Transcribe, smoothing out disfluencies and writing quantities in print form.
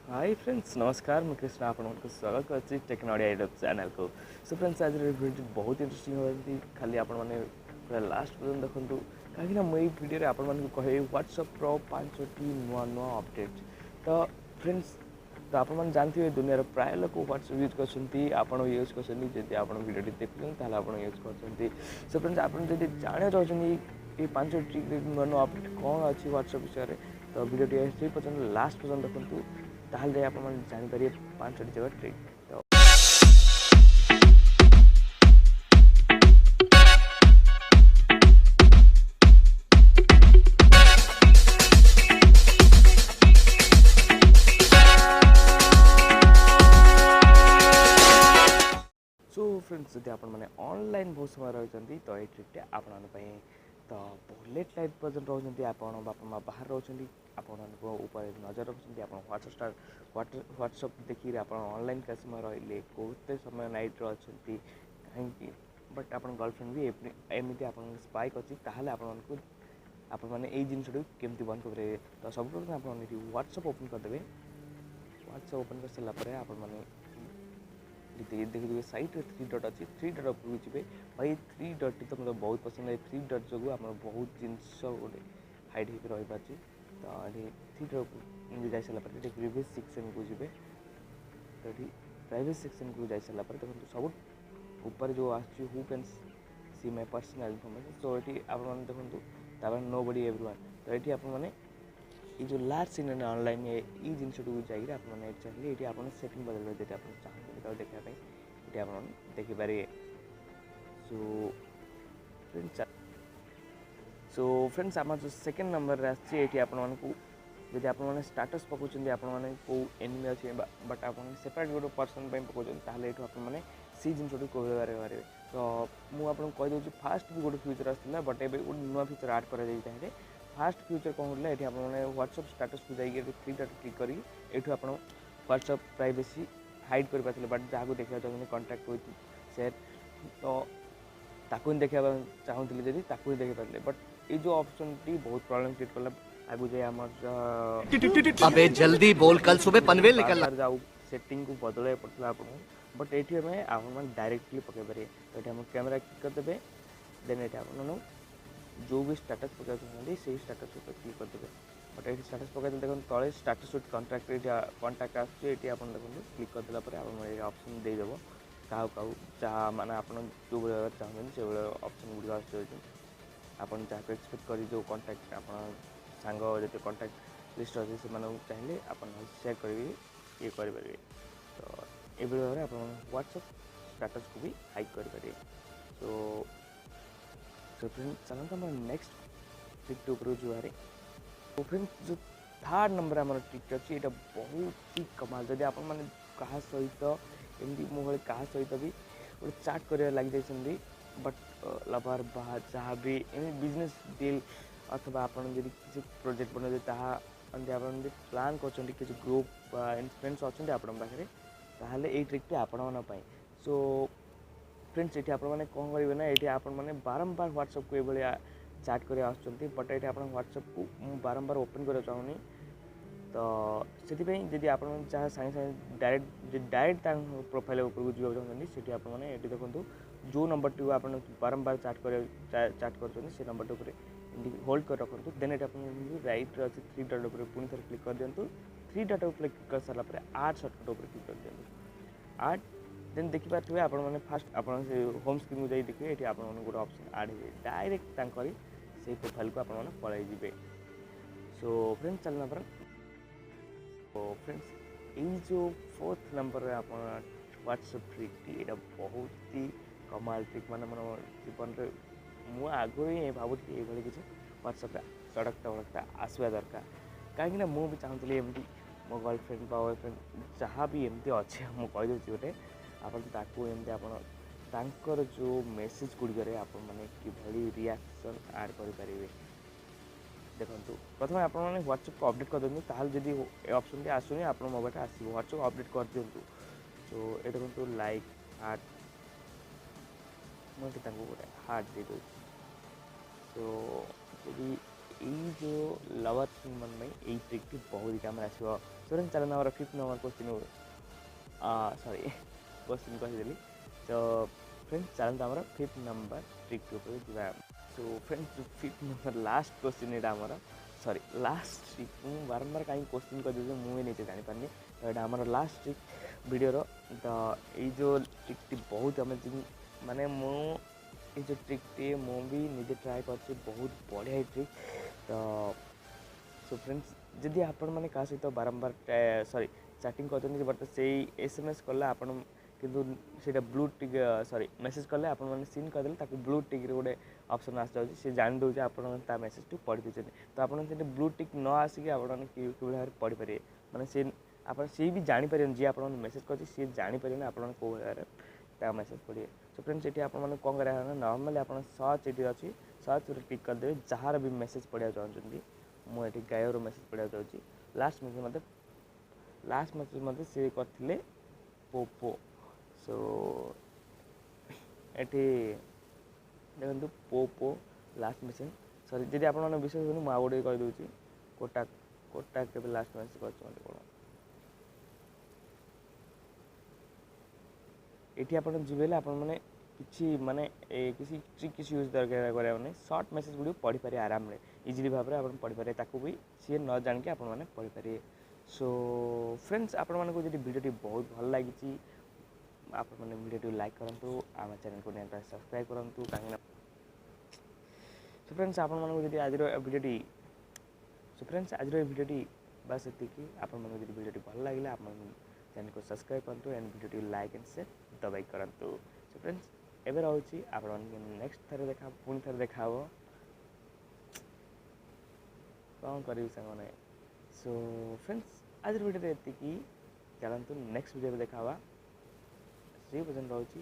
Hi friends नमस्कार मैं कृष्ण आपको स्वागत करछि टेक्नोडिया यूट्यूब चैनल को। सो फ्रेंड्स आज वीडियो बहुत इंटरेस्टिंग होती खाली आपण माने पूरा लास्ट पर्यंत देखंतु कहीं मुझे वीडियो रे आपण मानक कहे व्हाट्सएप रो 5टी नुआ नुआ अपडेट। तो फ्रेंड्स तो आपण मान जानथिबे दुनिया रो प्राय लोक व्हाट्सएप यूज करछंती आपण यूज करछंती जदि आपण वीडियो देखछन ताले आपण यूज करछंती। सो फ्रेंड्स आपण जदि जाने रहछंती ये 5टी नुआ नुआ अपडेट कौन अच्छी व्हाट्सएप विषय तो वीडियो से पर्यंत लास्ट पर्यंत देखंतु ताहले आप जापर 5टी जगह ट्रिक। तो सो फ्रेंड्स जब आप ऑनलाइन बहुत समय रही तो ये ट्रिक आप तो बहुत लेट नाइट पर्यटन रोच आप बापा माँ बाहर रोच ऊपर नजर रखुच्च आप व्हाट्सएप देखिए आप ऑनलाइन क्या समय रही कौते समय नाइट अच्छा कहीं बट आप गर्लफ्रेंड भी एमती आप स्पाइक अच्छी ताहले आपने जिनस केमती बंद करेंगे। तो सब प्रथम आप व्हाट्सएप ओपन करदे। व्हाट्सएप ओपन कर सारापर आपने देखिए साइट 3 डट अच्छी 3 डट उपरू जी भाई 3 डट तो मतलब बहुत पसंद है। 3 डट जो आम बहुत जिनस गोटे हाइड होकर रही पार्टी। तो ये 3 डट जा सारापर प्रिवियस सेक्शन को जी। तो ये प्राइवेट सेक्शन को जा सारापर देखो सब ऊपर जो आसू can see my personal information. तो ये आप देखो नो बडी एवरीवन। तो ये आपने ये जो लास्ट सीन ऑनलाइन ये जिनस चाहिए आपने चाहिए ये आप सेटिंग बदल देते आप चाहते देखा ये आप देखिपारे। सो फ्रेंड्स आम जो सेकेंड नंबर आसी आपको जब आप स्टाटस पकाउं आपने कौ एनिमी अच्छे बट आप सेपरेट गोटे पर्सन पकाउं आपने सी जिन कहे। तो मुझे कहीदे फास्ट भी गोटे फ्यूचर आसाला बट ए गोटे नुआ फ्यूचर आड कर फास्ट फ्यूचर कौन है ये आपने व्हाट्सएप स्टाटस को जाइए 3 डट क्लिक करी एठू आप व्हाट्सएप प्राइवेसी हाइड कर पाते बट जहाँ देखा चाहते कॉन्टैक्ट विथ शेयर तो ताकू ही देखा चाहूँगी जब ताकू ही देखिपारे। बट ये जो ऑप्शन टी बहुत प्रॉब्लम क्रिएट कला आगु जाए आम अबे जल्दी बोल कल सुबह पनवेल निकलना जाऊ सेटिंग को बदल पड़ता आपको बट ये आम डायरेक्टली पकई पारे। तो ये कैमेरा क्लिक करदे देन ये आप जो भी स्टाटस पकाई चाहते से स्टाटस क्लिक करदे। बट ये स्टाटस पकाई देखो तले स्टाटस विथ कॉन्टैक्ट कॉन्टैक्ट आसो देखो क्लिक करदेला आप ऑप्शन देदेव क्या जहाँ माने आप जो भाई चाहते से भाई ऑप्शन गुड़ आप एक्सपेक्ट कर जो कॉन्टैक्ट आप सांग जो कॉन्टैक्ट लिस्ट अच्छे से चाहिए आप शेयर करेंगे ये करेंगे। तो ये भाव आप व्हाट्सएप स्टाटस को भी हाइड करेंगे। तो फ्रेंड्स चलते हम नेक्स्ट ट्रिक ऊपर जुआरे। तो फ्रेंड्स जो थर्ड नंबर आम ट्रिक अच्छी ये बहुत ही कमाल जब आप क्या सहित एमती मो भाई क्या सहित भी गोटे चाट कर लग जाइए बट लवर बाहर जहाँ भी एम बिजनेस डील अथवा आप किसी प्रोजेक्ट बना आप प्लान कर किसी ग्रुप फ्रेंड्स अच्छा आपे ताहले ये ट्रिक आपण। सो फ्रेंड्स ये आपने कौन करेंगे ना ये आपने बारंबार व्हाट्सएप को ये चाट कर बट ये आप व्हाट्सएप को बारंबार ओपन करना चाहूनी। तो से आप चाहे सागे सागे डायरेक्ट प्रोफाइल उपरको जाऊँ से आपने ये देखो जो नंबर टी आप बारंबार चाट कर से नंबर टे होल्ड कर रखु देन ये रईट अच्छे 3 डट पुणी थे क्लिक कर दिंतु 3 डट क्लिक कर सारापर आड सर्टकट क्लिक कर दिंतु आड देन देखिपारे आपने फास्ट आप होम स्क्रीन को जाइए देखिए ये आप गोटे ऑप्शन आड हो डायरेक्ट से प्रोफाइल को आप पलैजे। सो फ्रेंड्स चलना पर तो फ्रेंड्स ये जो 4th नंबर आप व्हाट्सएप ट्रिक ये बहुत ही कमाल ट्रिक माने मोर जीवन में मुझे आगु ही भावुँ ये किसी व्हाट्सएप सड़कता वड़कता आसवा दरकार कहीं मुझे चाहूँगी एमती मो गर्लफ्रेंड बॉयफ्रेंड जहाँ भी एमती अच्छे मुझे कहीदे गोटे आपको एमती आप जो मेसेज गुड़िक आपने कि रिएक्शन ऐड करेंगे। देखो प्रथम आप व्हाट्सएप को अपडेट कर दिखाँ ताल जब ऑप्शन टी आसुनी आप मोबाइल आसो व्हाट्सएप अपडेट कर दिंतु। सो ये देखो लाइक हार्ट मुझे गोटे हार्ट दे दूँ। सो यदि यही जो लवर्स मन में यही ट्रिक बहुत काम आसो। फ्रेंड्स चलो आम 5th number question sorry question कहीदेली। तो फ्रेंड्स चलते आम 5th नंबर ट्रिक ऊपर जा। So friends 5th number last question यहाँ सॉरी लास्ट ट्रिक मुझे बारंबार कहीं क्वेश्चन कर मुझे निजे जापारे। तो यहाँ आम लास्ट ट्रिक वीडियो तो ये ट्रिक बहुत अमेजिंग माने जो ट्रिक टी भी निजे ट्राए कर बहुत बढ़िया ट्रिक। तो सो फ्रेंड्स जदि आपण मैंने क्या सहित बारंबार सॉरी चैटिंग करते बट से SMS कले आपण किंतु से ब्लू टिक सॉरी मेसेज कले आपण मैंने सीन करदे ब्लू टिक गोटे ऑप्शन आस जाऊँगी सी जान दूसरे आप मेसेज टू पढ़ी दे। तो आप ब्लू टिक न आसिक आप पढ़ी पारे मैंने से आप सी भी जापर जी आप मेसेज कर सी जापर आप कौ भाव मेसेज पढ़े। सो फ्रेंड्स ये आप कौन करा नॉर्मली आप सर्च ये अच्छी सर्च टिक करदे जार भी मेसेज पढ़ा चाहते मुझे गायर मेसेज पढ़ा चाहूँगी। लास्ट मेसेज मत सी करते पोपो। सो ये देखो पोपो लास्ट मेसेज सॉरी जब आप विश्वास करें मुझे गोटे कहीदे कोटाक कोटाक के लास्ट मेसेज कर ये आप जी आप किसी माने किसी ट्रिक किसी यूज दरकार कराने सर्ट मेसेज गुड़ी पढ़ी पारे आराम इजिली भाव में आप पढ़ी पारे ताकू भी सी न जानिक आप पढ़ी पारे। सो फ्रेंड्स आपण मानक जब वीडियो बहुत भल लगी आप वीडियो लाइक करूँ आम चैनल को सब्सक्राइब करूँ कहीं। सो फ्रेंड्स आपण मानक जब आज वीडियो फ्रेंड्स आज वीडियो बस ये आपण मानक जब वीडियो भल लगे आप चैनल को सब्सक्राइब करूँ and video like and share दबाई करूँ। सो फ्रेंड्स एवं रोचे आप नेक्स्ट थर देखा पुणी थर देखा कौन करी सांगने। सो फ्रेंड्स आज वीडियो ये चलतु नेक्स्ट वीडियो देखा से पर्यटन रोचे